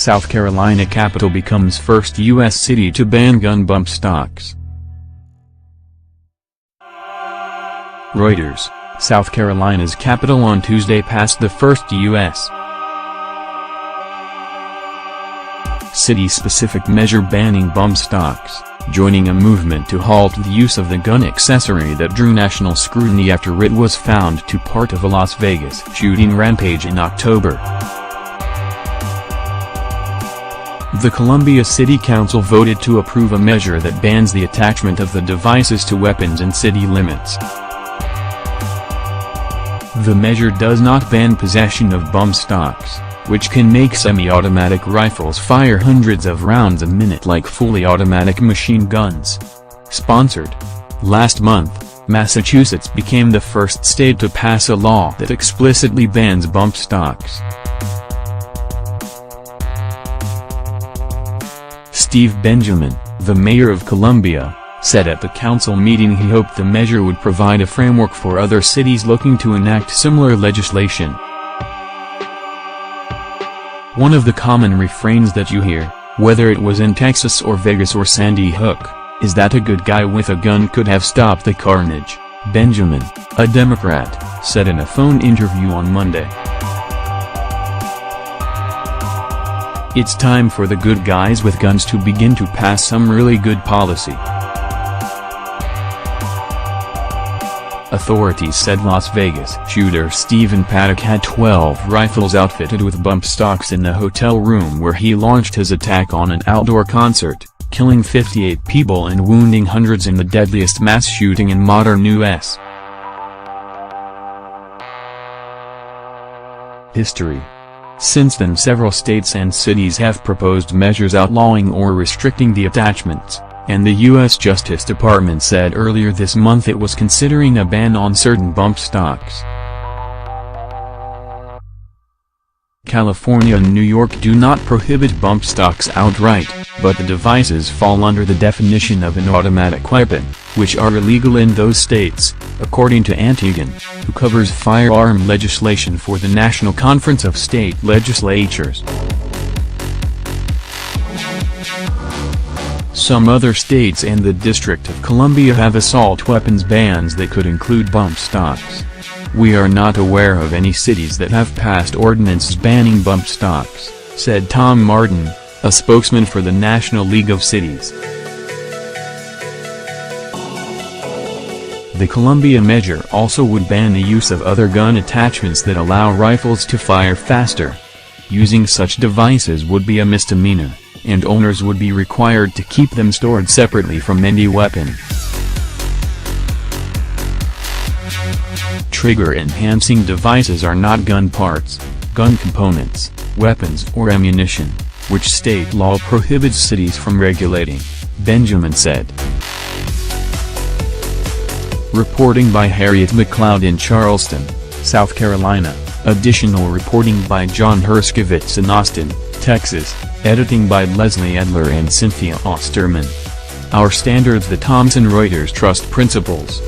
South Carolina capital becomes first U.S. city to ban gun bump stocks. Reuters, South Carolina's capital on Tuesday passed the first U.S. city-specific measure banning bump stocks, joining a movement to halt the use of the gun accessory that drew national scrutiny after it was found to part of a Las Vegas shooting rampage in October. The Columbia City Council voted to approve a measure that bans the attachment of the devices to weapons in city limits. The measure does not ban possession of bump stocks, which can make semi-automatic rifles fire hundreds of rounds a minute like fully automatic machine guns. Sponsored. Last month, Massachusetts became the first state to pass a law that explicitly bans bump stocks. Steve Benjamin, the mayor of Columbia, said at the council meeting he hoped the measure would provide a framework for other cities looking to enact similar legislation. One of the common refrains that you hear, whether it was in Texas or Vegas or Sandy Hook, is that a good guy with a gun could have stopped the carnage, Benjamin, a Democrat, said in a phone interview on Monday. It's time for the good guys with guns to begin to pass some really good policy. Authorities said Las Vegas shooter Stephen Paddock had 12 rifles outfitted with bump stocks in the hotel room where he launched his attack on an outdoor concert, killing 58 people and wounding hundreds in the deadliest mass shooting in modern U.S. history. Since then, several states and cities have proposed measures outlawing or restricting the attachments, and the U.S. Justice Department said earlier this month it was considering a ban on certain bump stocks. California and New York do not prohibit bump stocks outright, but the devices fall under the definition of an automatic weapon, which are illegal in those states, according to Antigun, who covers firearm legislation for the National Conference of State Legislatures. Some other states and the District of Columbia have assault weapons bans that could include bump stocks. We are not aware of any cities that have passed ordinances banning bump stocks, said Tom Martin, a spokesman for the National League of Cities. The Columbia measure also would ban the use of other gun attachments that allow rifles to fire faster. Using such devices would be a misdemeanor, and owners would be required to keep them stored separately from any weapon. Trigger-enhancing devices are not gun parts, gun components, weapons or ammunition, which state law prohibits cities from regulating, Benjamin said. Reporting by Harriet McLeod in Charleston, South Carolina. Additional reporting by John Herskovitz in Austin, Texas. Editing by Leslie Adler and Cynthia Osterman. Our standards: the Thomson Reuters Trust Principles.